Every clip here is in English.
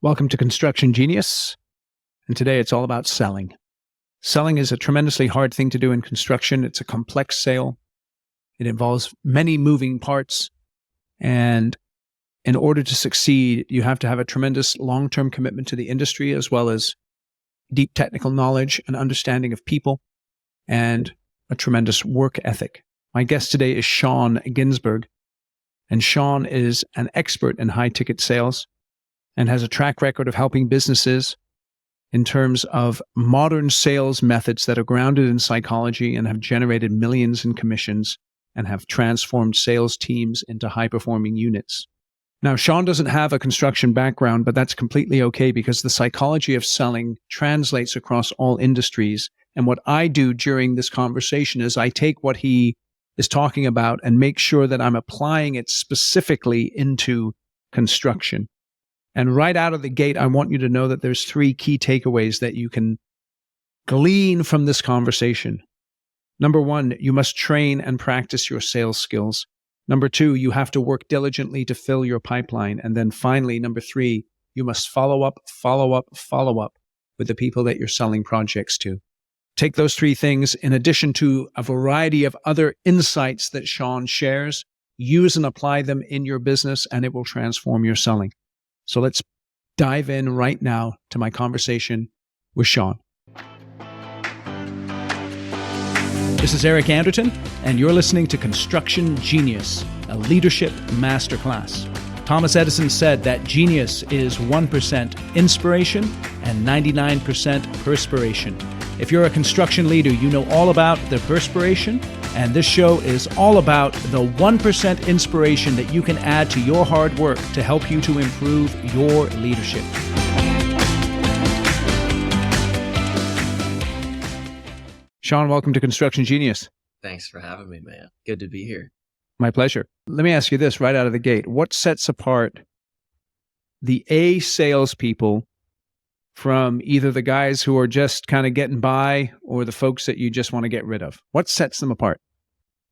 Welcome to Construction Genius, and today it's all about selling. Selling is a tremendously hard thing to do in construction. It's a complex sale. It involves many moving parts, and in order to succeed, you have to have a tremendous long-term commitment to the industry, as well as deep technical knowledge and understanding of people, and a tremendous work ethic. My guest today is Sean Ginsburg, and Sean is an expert in high-ticket sales and has a track record of helping businesses in terms of modern sales methods that are grounded in psychology and have generated millions in commissions and have transformed sales teams into high-performing units. Now, Sean doesn't have a construction background, but that's completely okay because the psychology of selling translates across all industries. And what I do during this conversation is I take what he is talking about and make sure that I'm applying it specifically into construction. And right out of the gate, I want you to know that there's three key takeaways that you can glean from this conversation. Number one, you must train and practice your sales skills. Number two, you have to work diligently to fill your pipeline. And then finally, number three, you must follow up with the people that you're selling projects to. Take those three things in addition to a variety of other insights that Sean shares, use and apply them in your business, and it will transform your selling. So let's dive in right now to my conversation with Sean. This is Eric Anderton, and you're listening to Construction Genius, a leadership masterclass. Thomas Edison said that genius is 1% inspiration and 99% perspiration. If you're a construction leader, you know all about the perspiration, and this show is all about the 1% inspiration that you can add to your hard work to help you to improve your leadership. Sean, welcome to Construction Genius. Thanks for having me, man. Good to be here. My pleasure. Let me ask you this right out of the gate. What sets apart the A salespeople from either the guys who are just kind of getting by or the folks that you just want to get rid of? What sets them apart?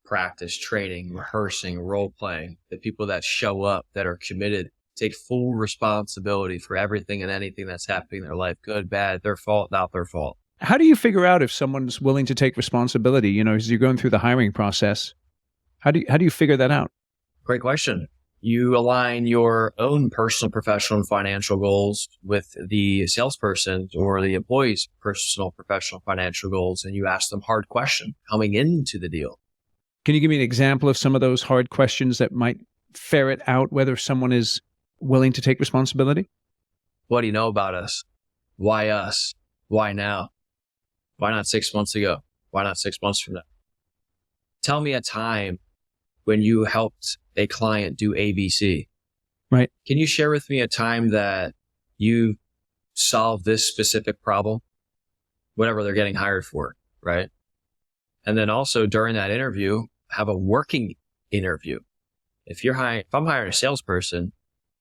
Practice, training, rehearsing, role-playing. The people that show up, that are committed, take full responsibility for everything and anything that's happening in their life. Good, bad, their fault, not their fault. How do you figure out if someone's willing to take responsibility? You know, as you're going through the hiring process, how do you figure that out? Great question. You align your own personal, professional, and financial goals with the salesperson or the employee's personal, professional, financial goals, and you ask them hard questions coming into the deal. Can you give me an example of some of those hard questions that might ferret out whether someone is willing to take responsibility? What do you know about us? Why us? Why now? Why not 6 months ago? Why not 6 months from now? Tell me a time when you helped a client do ABC. Right. Can you share with me a time that you solved this specific problem? Whatever they're getting hired for, right? And then also during that interview, have a working interview. If I'm hiring a salesperson,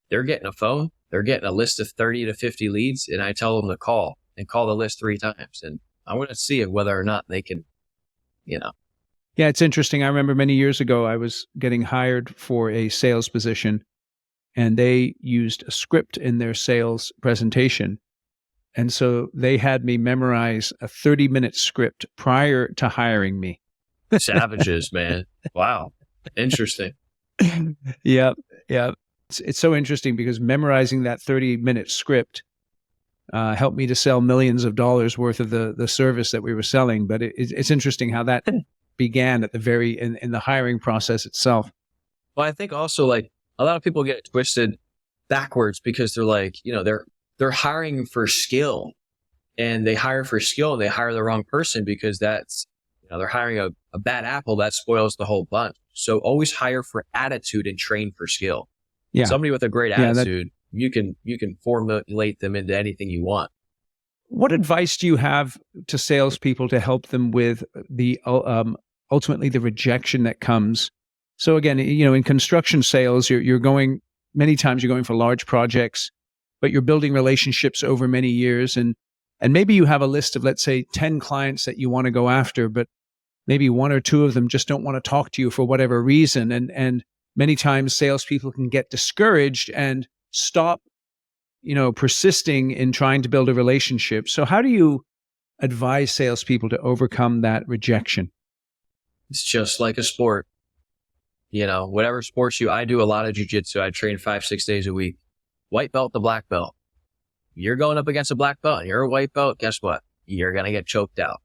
they're getting a phone, they're getting a list of 30 to 50 leads, and I tell them to call the list 3 times. And I want to see whether or not they can, Yeah, it's interesting. I remember many years ago, I was getting hired for a sales position, and they used a script in their sales presentation. And so they had me memorize a 30-minute script prior to hiring me. Savages, man. Wow. Interesting. Yeah. It's so interesting because memorizing that 30-minute script helped me to sell millions of dollars worth of the service that we were selling. But it's interesting how that began at in the hiring process itself. Well, I think also a lot of people get it twisted backwards because they're they're hiring for skill, and they hire for skill and they hire the wrong person because that's, they're hiring a bad apple that spoils the whole bunch. So always hire for attitude and train for skill. Yeah. Somebody with a great attitude, you can formulate them into anything you want. What advice do you have to salespeople to help them with the ultimately the rejection that comes? So again, in construction sales, many times you're going for large projects, but you're building relationships over many years, and maybe you have a list of, let's say, 10 clients that you want to go after, but maybe 1 or 2 of them just don't want to talk to you for whatever reason, and many times salespeople can get discouraged and stop persisting in trying to build a relationship. So how do you advise salespeople to overcome that rejection? It's just like a sport. Whatever sports I do a lot of jiu-jitsu. I train 5-6 days a week. White belt to black belt. You're going up against a black belt and you're a white belt. Guess what? You're going to get choked out.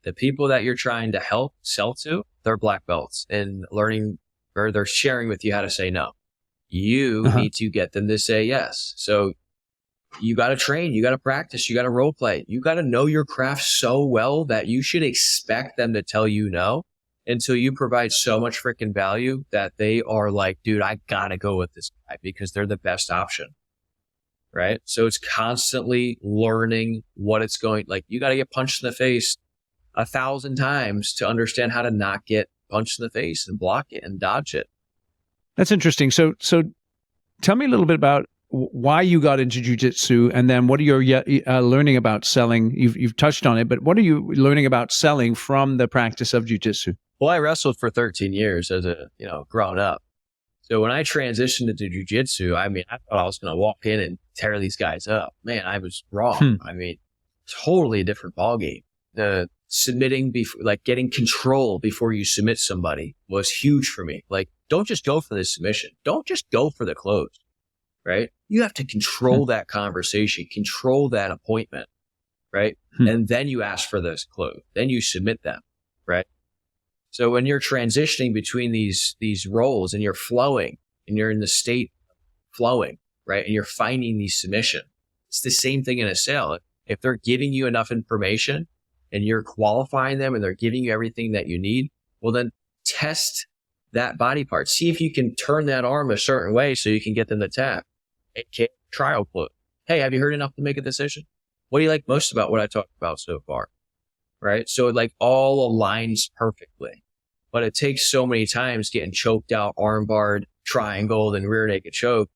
The people that you're trying to help sell to, they're black belts and learning, or they're sharing with you how to say no. You need to get them to say yes. So you got to train, you got to practice, you got to role play. You got to know your craft so well that you should expect them to tell you no until you provide so much freaking value that they are like, dude, I got to go with this guy because they're the best option. Right? So it's constantly learning what it's going, like you got to get punched in the face 1,000 times to understand how to not get punched in the face and block it and dodge it. That's interesting. So tell me a little bit about why you got into jiu-jitsu, and then what are you learning about selling? You've touched on it, but what are you learning about selling from the practice of jiu-jitsu? Well, I wrestled for 13 years as growing up. So when I transitioned into jiu-jitsu, I thought I was going to walk in and tear these guys up. Man, I was wrong. Totally a different ballgame. The submitting, getting control before you submit somebody was huge for me. Like, don't just go for the submission. Don't just go for the close, right? You have to control that conversation, control that appointment, right? And then you ask for this close. Then you submit them, right? So when you're transitioning between these roles and you're flowing and you're in the state flowing, right? And you're finding these submission, it's the same thing in a sale. If they're giving you enough information and you're qualifying them and they're giving you everything that you need, well, then test that body part. See if you can turn that arm a certain way so you can get them to tap. Trial quote. Hey, have you heard enough to make a decision? What do you like most about what I talked about so far? Right? So it all aligns perfectly. But it takes so many times getting choked out, arm barred, triangled, and rear naked choke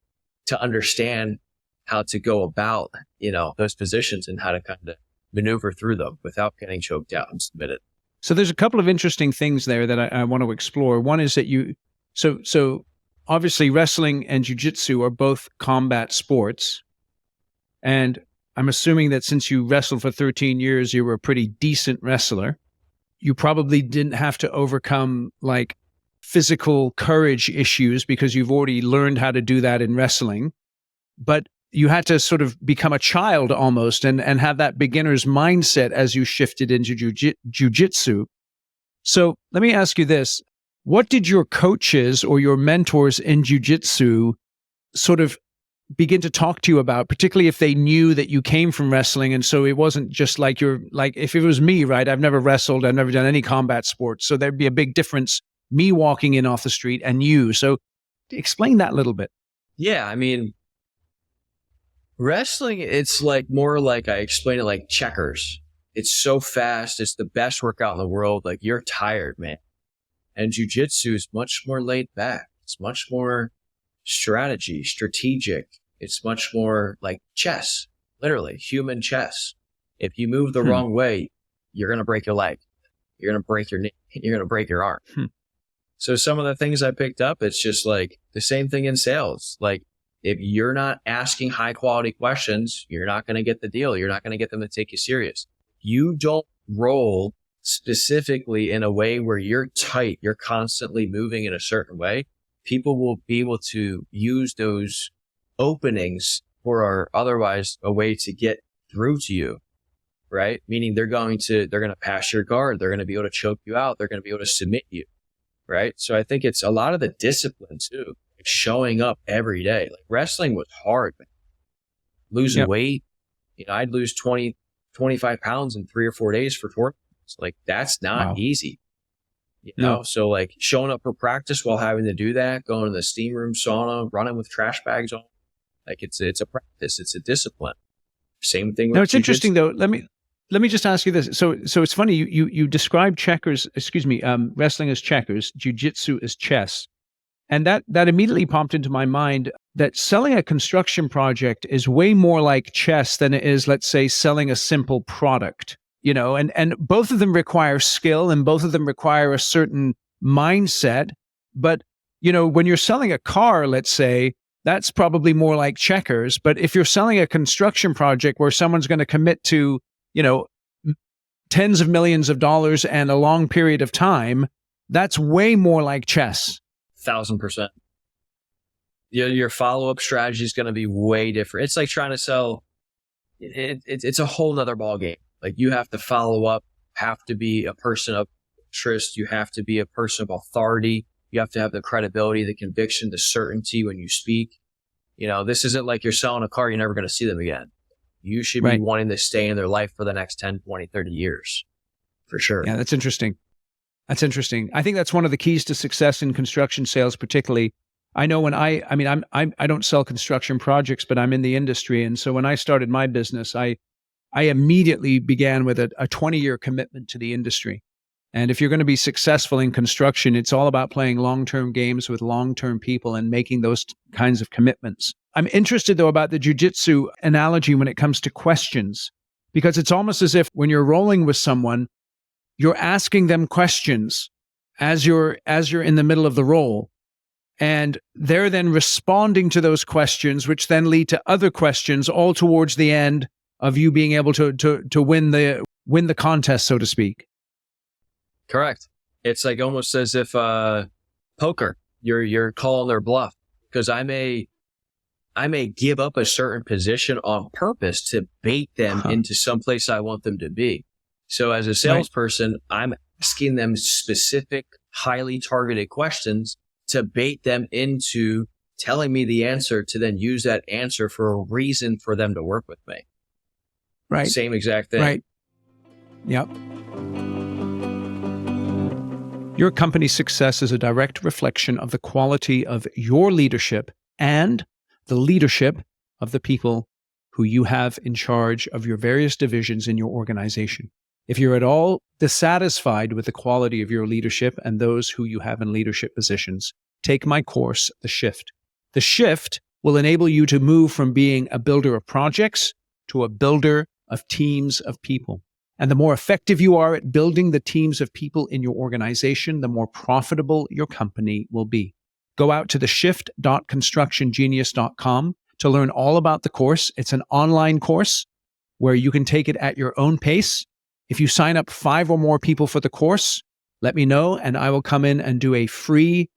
to understand how to go about, those positions and how to kind of maneuver through them without getting choked out and submitted. So there's a couple of interesting things there that I want to explore. One is that so obviously wrestling and jiu-jitsu are both combat sports. And I'm assuming that since you wrestled for 13 years, you were a pretty decent wrestler. You probably didn't have to overcome physical courage issues because you've already learned how to do that in wrestling. But you had to sort of become a child almost and have that beginner's mindset as you shifted into jiu-jitsu. So let me ask you this. What did your coaches or your mentors in jiu-jitsu sort of begin to talk to you about, particularly if they knew that you came from wrestling? And so it wasn't just if it was me, right? I've never wrestled. I've never done any combat sports. So there'd be a big difference, me walking in off the street and you. So explain that a little bit. Yeah. Wrestling, it's more like I explain it like checkers. It's so fast. It's the best workout in the world. You're tired, man. And jiu-jitsu is much more laid back. It's much more strategic. It's much more like chess, literally human chess. If you move the wrong way, you're going to break your leg. You're going to break your knee. You're going to break your arm. So some of the things I picked up, it's just the same thing in sales. If you're not asking high quality questions, you're not going to get the deal. You're not going to get them to take you serious. You don't roll specifically in a way where you're tight. You're constantly moving in a certain way. People will be able to use those openings for otherwise a way to get through to you, right? Meaning they're going to pass your guard. They're going to be able to choke you out. They're going to be able to submit you, right? So I think it's a lot of the discipline too. Showing up every day. Wrestling was hard, man. Losing weight. I'd lose 20, 25 pounds in 3 or 4 days for tournaments. That's not easy. No. So showing up for practice while having to do that, going to the steam room, sauna, running with trash bags on. It's a practice. It's a discipline. Same thing with Now it's jiu-jitsu. interesting though. Let me just ask you this. So it's funny. You describe wrestling as checkers, jiu-jitsu as chess. And that immediately popped into my mind that selling a construction project is way more like chess than it is, let's say, selling a simple product, and both of them require skill and both of them require a certain mindset. But, when you're selling a car, let's say, that's probably more like checkers. But if you're selling a construction project where someone's going to commit to, tens of millions of dollars and a long period of time, that's way more like chess. 1,000%. Your follow-up strategy is going to be way different. It's like trying to sell. It's a whole nother ballgame. Like, you have to follow up, have to be a person of interest. You have to be a person of authority. You have to have the credibility, the conviction, the certainty when you speak. This isn't like you're selling a car, you're never going to see them again. You should be wanting to stay in their life for the next 10, 20, 30 years. For sure. Yeah, that's interesting. I think that's one of the keys to success in construction sales, particularly. I know when I don't sell construction projects, but I'm in the industry. And so when I started my business, I immediately began with a 20-year commitment to the industry. And if you're going to be successful in construction, it's all about playing long-term games with long-term people and making those kinds of commitments. I'm interested, though, about the jiu-jitsu analogy when it comes to questions, because it's almost as if when you're rolling with someone, you're asking them questions as you're in the middle of the roll. And they're then responding to those questions, which then lead to other questions, all towards the end of you being able to win the contest, so to speak. Correct. It's like almost as if poker. You're calling their bluff, because I may give up a certain position on purpose to bait them into some place I want them to be. So as a salesperson, I'm asking them specific, highly targeted questions to bait them into telling me the answer, to then use that answer for a reason for them to work with me. Right. Same exact thing. Right. Yep. Your company's success is a direct reflection of the quality of your leadership and the leadership of the people who you have in charge of your various divisions in your organization. If you're at all dissatisfied with the quality of your leadership and those who you have in leadership positions, take my course, The Shift. The Shift will enable you to move from being a builder of projects to a builder of teams of people. And the more effective you are at building the teams of people in your organization, the more profitable your company will be. Go out to theshift.constructiongenius.com to learn all about the course. It's an online course where you can take it at your own pace. If you sign up 5 or more people for the course, let me know, and I will come in and do a free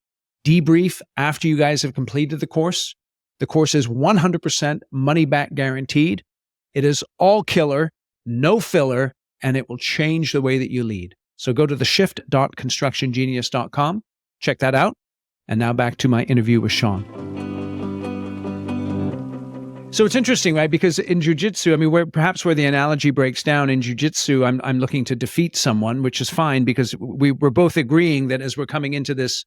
debrief after you guys have completed the course. The course is 100% money back guaranteed. It is all killer, no filler, and it will change the way that you lead. So go to theshift.constructiongenius.com. Check that out. And now back to my interview with Sean. So it's interesting, right? Because in jiu-jitsu, where the analogy breaks down in jiu-jitsu, I'm looking to defeat someone, which is fine because we're both agreeing that as we're coming into this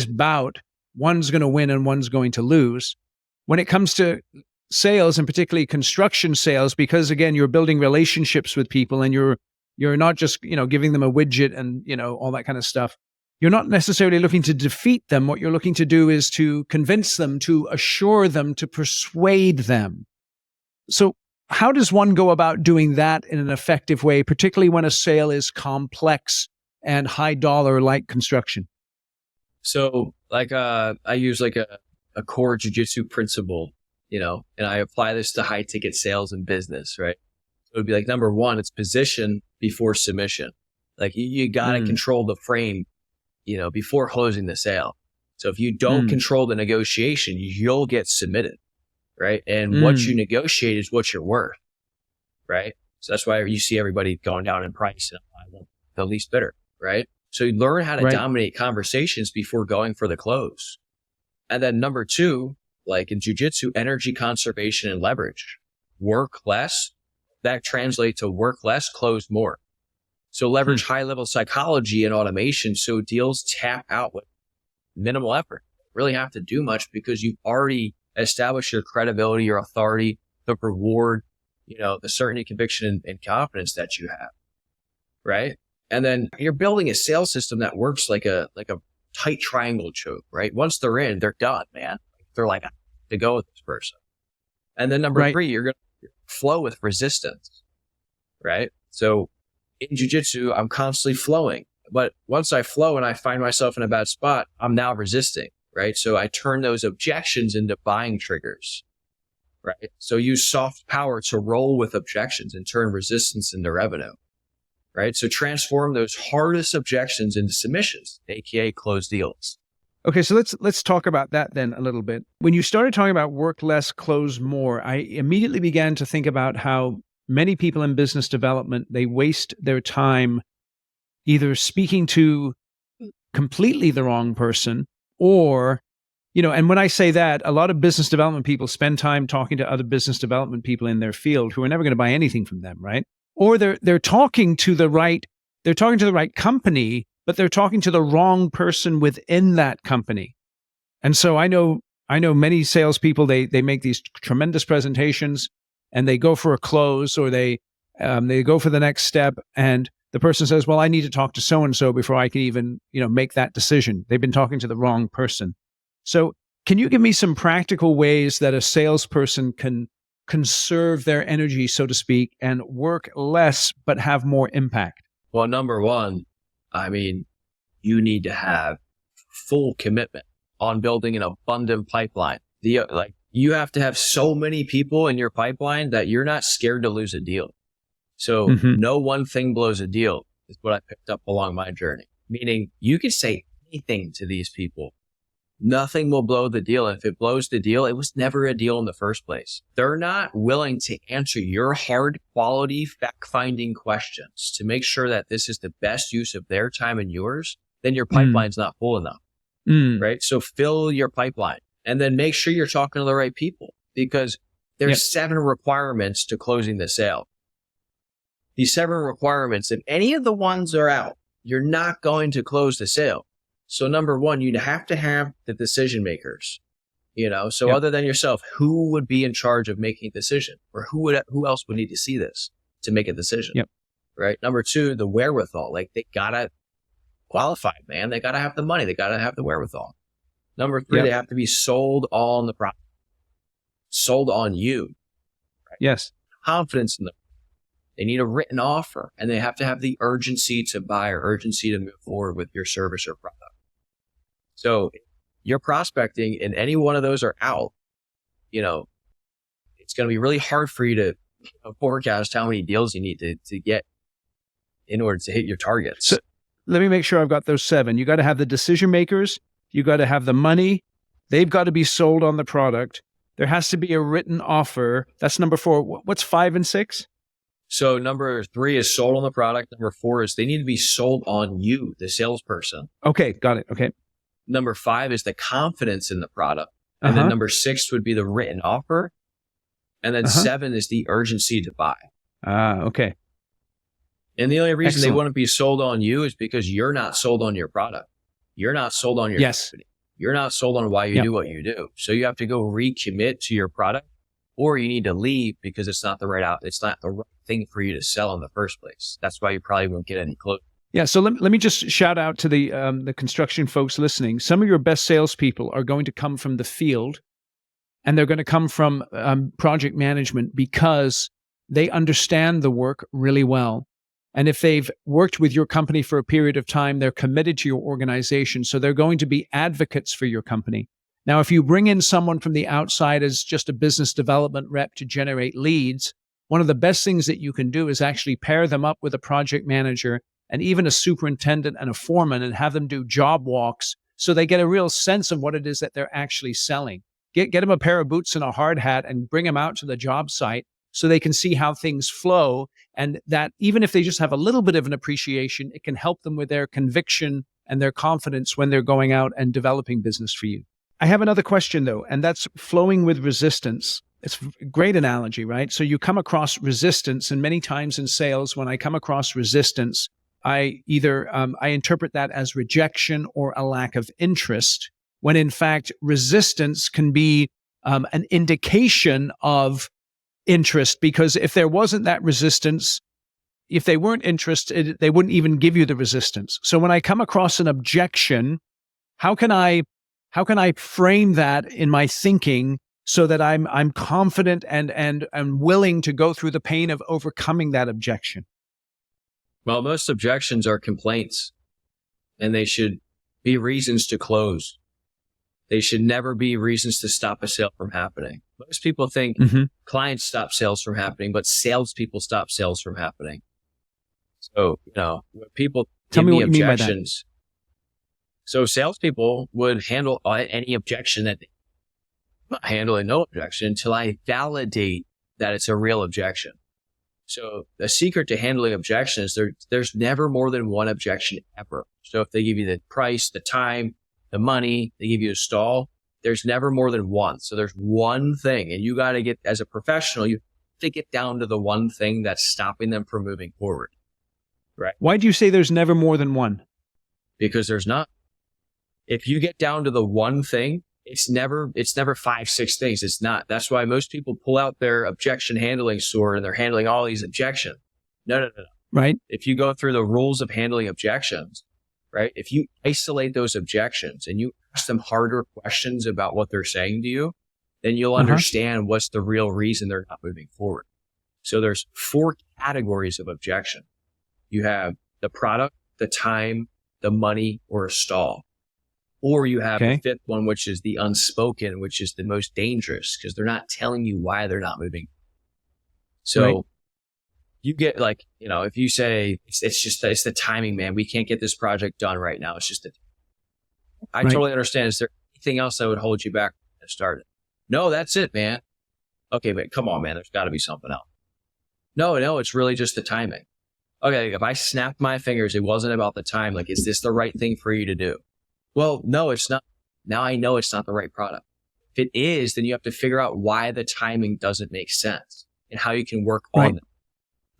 bout, one's going to win and one's going to lose. When it comes to sales, and particularly construction sales, because again, you're building relationships with people and you're not just, giving them a widget and, all that kind of stuff. You're not necessarily looking to defeat them. What you're looking to do is to convince them, to assure them, to persuade them. So how does one go about doing that in an effective way, particularly when a sale is complex and high dollar like construction? So I use a core jiu-jitsu principle, and I apply this to high ticket sales and business, right? It would be like, number one, it's position before submission. Like you got to control the frame, before closing the sale. So if you don't control the negotiation, you'll get submitted, right? And what you negotiate is what you're worth, right? So that's why you see everybody going down in price and I want the least bidder, right? So you learn how to dominate conversations before going for the close. And then number two, like in jiu-jitsu, energy conservation and leverage. Work less, that translates to work less, close more. So leverage high-level psychology and automation so deals tap out with minimal effort. Really have to do much because you've already established your credibility, your authority, the reward, the certainty, conviction, and confidence that you have, right? And then you're building a sales system that works like a tight triangle choke, right? Once they're in, they're done, man. They're like, to go with this person. And then number three, you're going to flow with resistance, right? So in jiu-jitsu, I'm constantly flowing. But once I flow and I find myself in a bad spot, I'm now resisting, right? So I turn those objections into buying triggers, right? So use soft power to roll with objections and turn resistance into revenue, right? So transform those hardest objections into submissions, aka closed deals. Okay, so let's talk about that then a little bit. When you started talking about work less, close more, I immediately began to think about how many people in business development, they waste their time either speaking to completely the wrong person or, and when I say that, a lot of business development people spend time talking to other business development people in their field who are never going to buy anything from them, right? Or they're talking to the right company, but they're talking to the wrong person within that company. And so I know many salespeople, they make these tremendous presentations and they go for a close or they go for the next step. And the person says, well, I need to talk to so-and-so before I can even, make that decision. They've been talking to the wrong person. So can you give me some practical ways that a salesperson can conserve their energy, so to speak, and work less, but have more impact? Well, number one, you need to have full commitment on building an abundant pipeline. You have to have so many people in your pipeline that you're not scared to lose a deal. So no one thing blows a deal is what I picked up along my journey. Meaning you can say anything to these people. Nothing will blow the deal. And if it blows the deal, it was never a deal in the first place. They're not willing to answer your hard quality fact-finding questions to make sure that this is the best use of their time and yours. Then your pipeline's not full enough, right? So fill your pipeline and then make sure you're talking to the right people because there's 7 requirements to closing the sale. These 7 requirements, if any of the ones are out, you're not going to close the sale. So number one, you'd have to have the decision makers, other than yourself, who would be in charge of making a decision or who else would need to see this to make a decision, right? Number 2, the wherewithal, they gotta qualify, man. They gotta have the money. They gotta have the wherewithal. Number 3, they have to be sold on the product, sold on you. Right? Yes. Confidence in them. They need a written offer and they have to have the urgency to buy or urgency to move forward with your service or product. So your prospecting and any one of those are out, it's going to be really hard for you to forecast how many deals you need to get in order to hit your targets. So let me make sure I've got those 7. You got to have the decision makers. You got to have the money. They've got to be sold on the product. There has to be a written offer. That's number 4. What's 5 and 6? So number 3 is sold on the product. Number 4 is they need to be sold on you, the salesperson. Okay, got it. Okay. Number 5 is the confidence in the product. And then number 6 would be the written offer. And then 7 is the urgency to buy. Okay. And the only reason they wouldn't be sold on you is because you're not sold on your product. You're not sold on your company. You're not sold on why you do what you do. So you have to go recommit to your product or you need to leave because it's not the right thing for you to sell in the first place. That's why you probably won't get any close. Yeah. So let me just shout out to the construction folks listening. Some of your best salespeople are going to come from the field and they're going to come from project management because they understand the work really well. And if they've worked with your company for a period of time, they're committed to your organization. So they're going to be advocates for your company. Now, if you bring in someone from the outside as just a business development rep to generate leads, one of the best things that you can do is actually pair them up with a project manager and even a superintendent and a foreman and have them do job walks so they get a real sense of what it is that they're actually selling. Get them a pair of boots and a hard hat and bring them out to the job site so they can see how things flow. And that even if they just have a little bit of an appreciation, it can help them with their conviction and their confidence when they're going out and developing business for you. I have another question though, and that's flowing with resistance. It's a great analogy, right? So you come across resistance, and many times in sales, when I come across resistance, I either I interpret that as rejection or a lack of interest, when in fact resistance can be an indication of interest, because if there wasn't that resistance, if they weren't interested, they wouldn't even give you the resistance. So when I come across an objection, how can I frame that in my thinking so that I'm confident and I'm willing to go through the pain of overcoming that objection? Well, most objections are complaints, and they should be reasons to close. They should never be reasons to stop a sale from happening. Most people think clients stop sales from happening, but salespeople stop sales from happening. So, when people Tell give me me what you mean by that. objections, so salespeople would handle any objection that I'm not handling no objection until I validate that it's a real objection. So the secret to handling objections, there's never more than one objection ever. So if they give you the price, the time, the money, they give you a stall, there's never more than one. So there's one thing, and you got to get, as a professional, you have to get down to the one thing that's stopping them from moving forward. Right? Why do you say there's never more than one? Because there's not. If you get down to the one thing, it's never 5, 6 things. It's not. That's why most people pull out their objection handling sword and they're handling all these objections. No. Right. If you go through the rules of handling objections, right? If you isolate those objections and you ask them harder questions about what they're saying to you, then you'll understand what's the real reason they're not moving forward. So there's 4 categories of objection. You have the product, the time, the money, or a stall. Or you have the 5th one, which is the unspoken, which is the most dangerous because they're not telling you why they're not moving. So you get if you say it's the timing, man, we can't get this project done right now. It's just I totally understand. Is there anything else that would hold you back to start it? No, that's it, man. Okay, but come on, man, there's got to be something else. No, it's really just the timing. Okay, if I snapped my fingers, it wasn't about the time. Like, is this the right thing for you to do? Well, no, it's not. Now I know it's not the right product. If it is, then you have to figure out why the timing doesn't make sense and how you can work on it.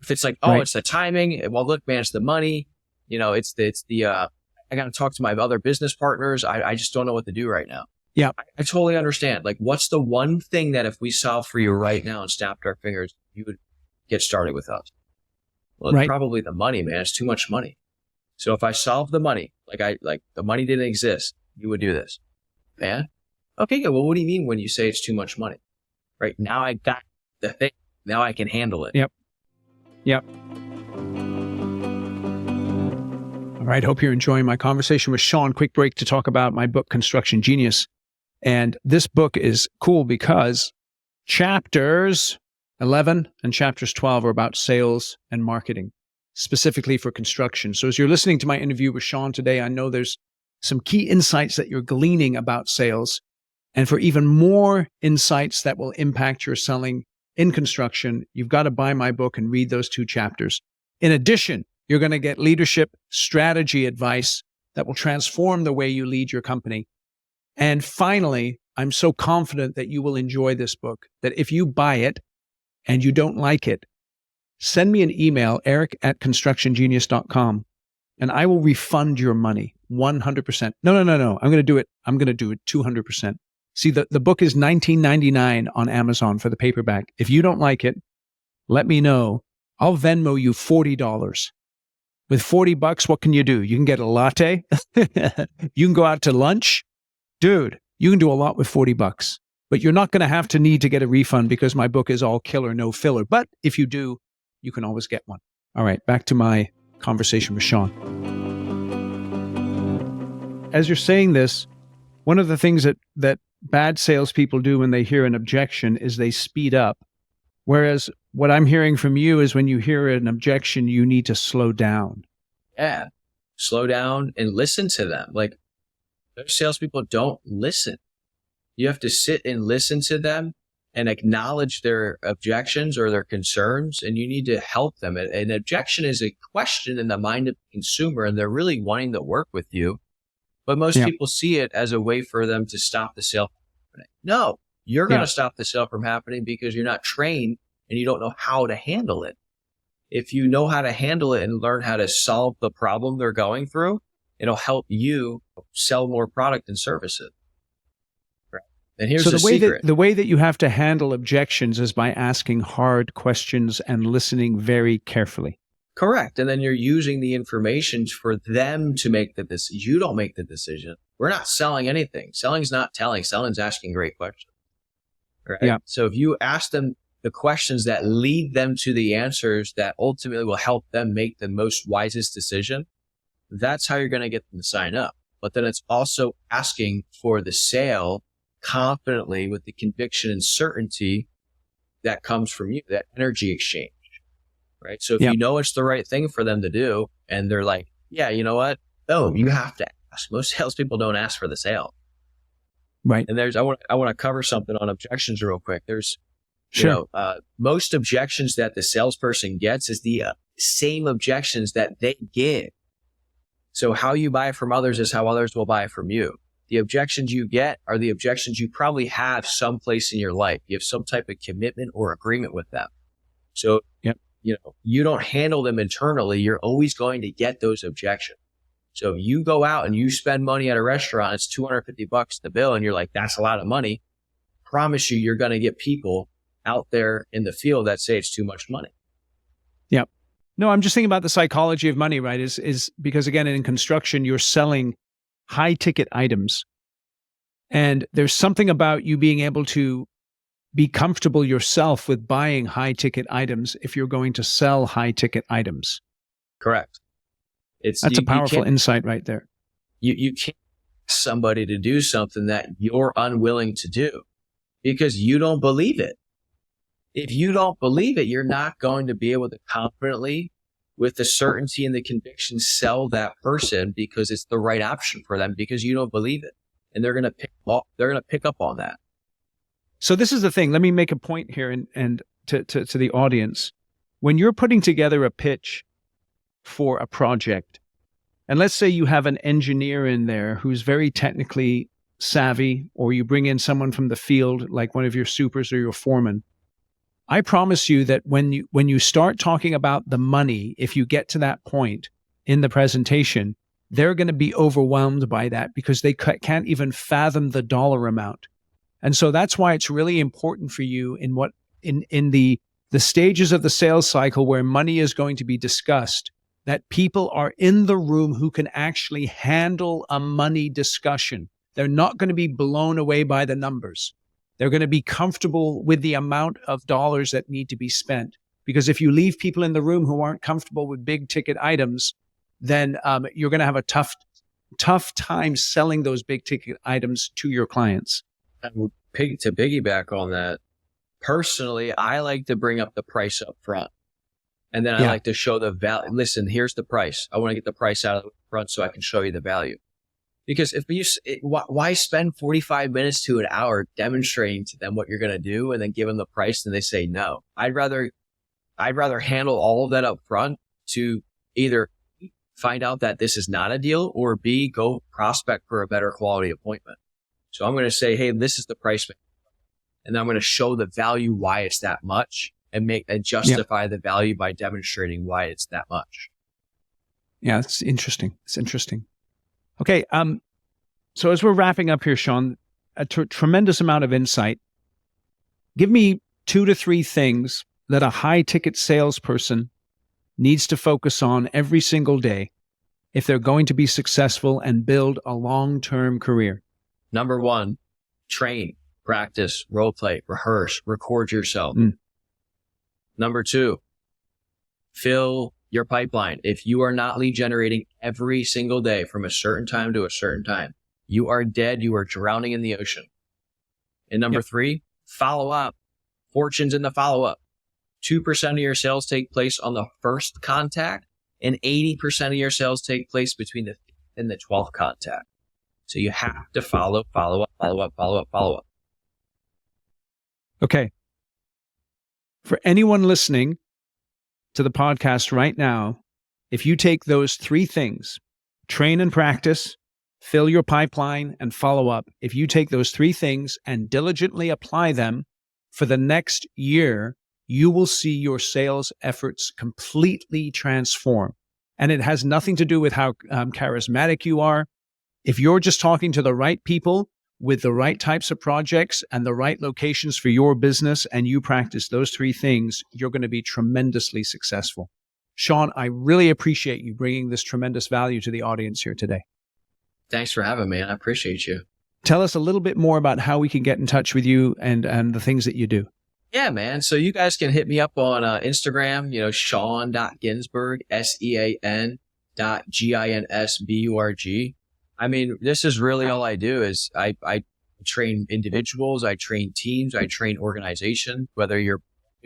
If it's like, it's the timing. Well, look, man, it's the money. It's the I got to talk to my other business partners. I just don't know what to do right now. Yeah. I totally understand. Like, what's the one thing that if we solve for you right now and snapped our fingers, you would get started with us? Well, it's probably the money, man. It's too much money. So if I solve the money, like the money didn't exist, you would do this, man. Okay, good. Well, what do you mean when you say it's too much money? Right now, I got the thing. Now I can handle it. Yep. All right. Hope you're enjoying my conversation with Sean. Quick break to talk about my book, Construction Genius. And this book is cool because chapters 11 and chapters 12 are about sales and marketing, specifically for construction. So as you're listening to my interview with Sean today, I know there's some key insights that you're gleaning about sales. And for even more insights that will impact your selling in construction, you've got to buy my book and read those 2 chapters. In addition, you're going to get leadership strategy advice that will transform the way you lead your company. And finally, I'm so confident that you will enjoy this book, that if you buy it and you don't like it, send me an email, eric@constructiongenius.com, and I will refund your money 100%. No. I'm going to do it. I'm going to do it 200%. See, the book is $19.99 on Amazon for the paperback. If you don't like it, let me know. I'll Venmo you $40. With $40, what can you do? You can get a latte. You can go out to lunch. Dude, you can do a lot with $40. But you're not going to need to get a refund because my book is all killer, no filler. But if you do, you can always get one. All right, back to my conversation with Sean. As you're saying this, one of the things that bad salespeople do when they hear an objection is they speed up. Whereas what I'm hearing from you is when you hear an objection, you need to slow down. Yeah, slow down and listen to them. Like, those salespeople don't listen. You have to sit and listen to them and acknowledge their objections or their concerns, and you need to help them. An objection is a question in the mind of the consumer, and they're really wanting to work with you. But most people see it as a way for them to stop the sale from happening. No, you're going to stop the sale from happening because you're not trained and you don't know how to handle it. If you know how to handle it and learn how to solve the problem they're going through, it'll help you sell more product and services. Right. And here's the secret. The way that you have to handle objections is by asking hard questions and listening very carefully. Correct. And then you're using the information for them to make the decision. You don't make the decision. We're not selling anything. Selling's not telling. Selling's asking great questions. Right. Yeah. So if you ask them the questions that lead them to the answers that ultimately will help them make the most wisest decision, that's how you're going to get them to sign up. but then it's also asking for the sale confidently with the conviction and certainty that comes from you, that energy exchange, right? So if you know it's the right thing for them to do and they're like, yeah, you know what? No, you have to ask. Most salespeople don't ask for the sale. Right. And I want to cover something on objections real quick. There's, most objections that the salesperson gets is the same objections that they give. So how you buy from others is how others will buy from you. The objections you get are the objections you probably have someplace in your life. You have some type of commitment or agreement with them. So, you don't handle them internally. You're always going to get those objections. So if you go out and you spend money at a restaurant, it's $250 the bill, and you're like, that's a lot of money. Promise you, you're going to get people out there in the field that say it's too much money. Yeah. No, I'm just thinking about the psychology of money, right? Is because again, in construction, you're selling high ticket items. And there's something about you being able to be comfortable yourself with buying high ticket items if you're going to sell high ticket items. Correct. That's a powerful insight right there. You can't ask somebody to do something that you're unwilling to do because you don't believe it. If you don't believe it, you're not going to be able to confidently, with the certainty and the conviction, sell that person because it's the right option for them because you don't believe it. And they're going to pick up on that. So this is the thing. Let me make a point here and to the audience. When you're putting together a pitch for a project, and let's say you have an engineer in there who's very technically savvy, or you bring in someone from the field, like one of your supers or your foreman, I promise you that when you start talking about the money, if you get to that point in the presentation, they're going to be overwhelmed by that because they can't even fathom the dollar amount. And so that's why it's really important for you in the stages of the sales cycle where money is going to be discussed, that people are in the room who can actually handle a money discussion. They're not going to be blown away by the numbers. They're going to be comfortable with the amount of dollars that need to be spent. Because if you leave people in the room who aren't comfortable with big ticket items, then you're going to have a tough time selling those big ticket items to your clients. And to piggyback on that, personally, I like to bring up the price up front. And then I like to show the value. Listen, here's the price. I want to get the price out of the front so I can show you the value. Because why spend 45 minutes to an hour demonstrating to them what you're going to do and then give them the price and they say no? I'd rather handle all of that up front to either find out that this is not a deal or B, go prospect for a better quality appointment. So I'm going to say, hey, this is the price. And then I'm going to show the value why it's that much and justify the value by demonstrating why it's that much. Yeah, it's interesting. Okay. So as we're wrapping up here, Sean, a tremendous amount of insight. Give me 2 to 3 things that a high ticket salesperson needs to focus on every single day if they're going to be successful and build a long-term career. Number 1, train, practice, role play, rehearse, record yourself. Number 2, fill your pipeline. If you are not lead generating every single day from a certain time to a certain time, you are dead. You are drowning in the ocean. And number 3, follow up. Fortunes in the follow up. 2% of your sales take place on the first contact, and 80% of your sales take place between the 5th and the 12th contact. So you have to follow up. Okay. For anyone listening to the podcast right now, if you take those 3 things, train and practice, fill your pipeline, and follow up, if you take those 3 things and diligently apply them for the next year, you will see your sales efforts completely transform. And it has nothing to do with how charismatic you are. If you're just talking to the right people with the right types of projects and the right locations for your business, and you practice those 3 things, you're going to be tremendously successful. Sean, I really appreciate you bringing this tremendous value to the audience here today. Thanks for having me. I appreciate you. Tell us a little bit more about how we can get in touch with you and the things that you do. Yeah, man. So you guys can hit me up on Instagram, Sean.Ginsburg, SEAN.GINSBURG. I mean, this is really all I do is I train individuals, I train teams, I train organizations, whether you're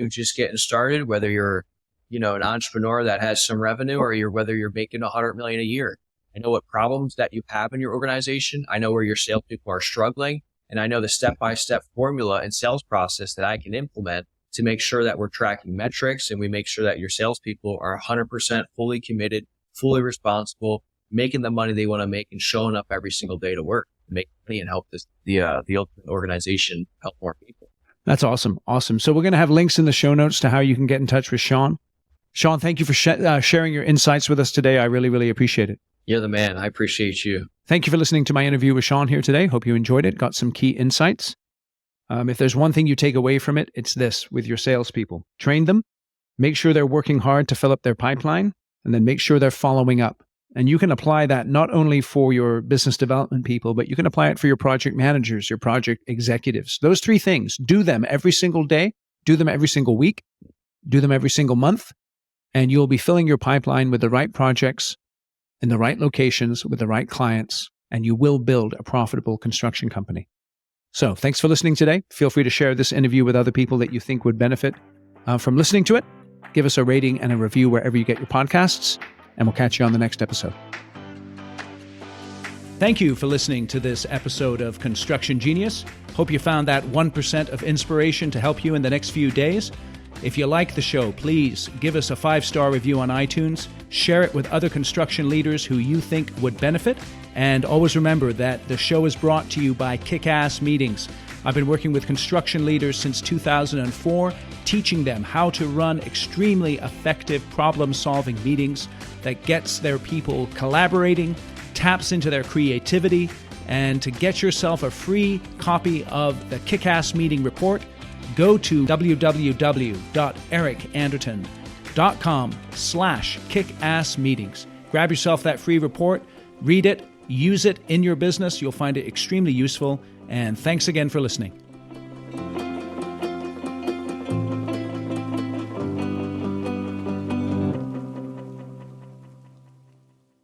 just getting started, whether you're, an entrepreneur that has some revenue or whether you're making 100 million a year. I know what problems that you have in your organization. I know where your salespeople are struggling, and I know the step-by-step formula and sales process that I can implement to make sure that we're tracking metrics and we make sure that your salespeople are 100% fully committed, fully responsible, making the money they want to make and showing up every single day to work, make money and help the ultimate organization help more people. That's awesome. Awesome. So we're going to have links in the show notes to how you can get in touch with Sean. Sean, thank you for sharing your insights with us today. I really, really appreciate it. You're the man. I appreciate you. Thank you for listening to my interview with Sean here today. Hope you enjoyed it. Got some key insights. If there's one thing you take away from it, it's this with your salespeople. Train them, make sure they're working hard to fill up their pipeline, and then make sure they're following up. And you can apply that not only for your business development people, but you can apply it for your project managers, your project executives. Those three things, do them every single day, do them every single week, do them every single month, and you'll be filling your pipeline with the right projects in the right locations with the right clients, and you will build a profitable construction company. So thanks for listening today. Feel free to share this interview with other people that you think would benefit from listening to it. Give us a rating and a review wherever you get your podcasts, and we'll catch you on the next episode. Thank you for listening to this episode of Construction Genius. Hope you found that 1% of inspiration to help you in the next few days. If you like the show, please give us a 5-star review on iTunes, share it with other construction leaders who you think would benefit, and always remember that the show is brought to you by Kick-Ass Meetings. I've been working with construction leaders since 2004, teaching them how to run extremely effective problem-solving meetings that gets their people collaborating, taps into their creativity, and to get yourself a free copy of the Kick-Ass Meeting Report, go to www.ericanderton.com/kickassmeetings. Grab yourself that free report, read it, use it in your business. You'll find it extremely useful. And thanks again for listening.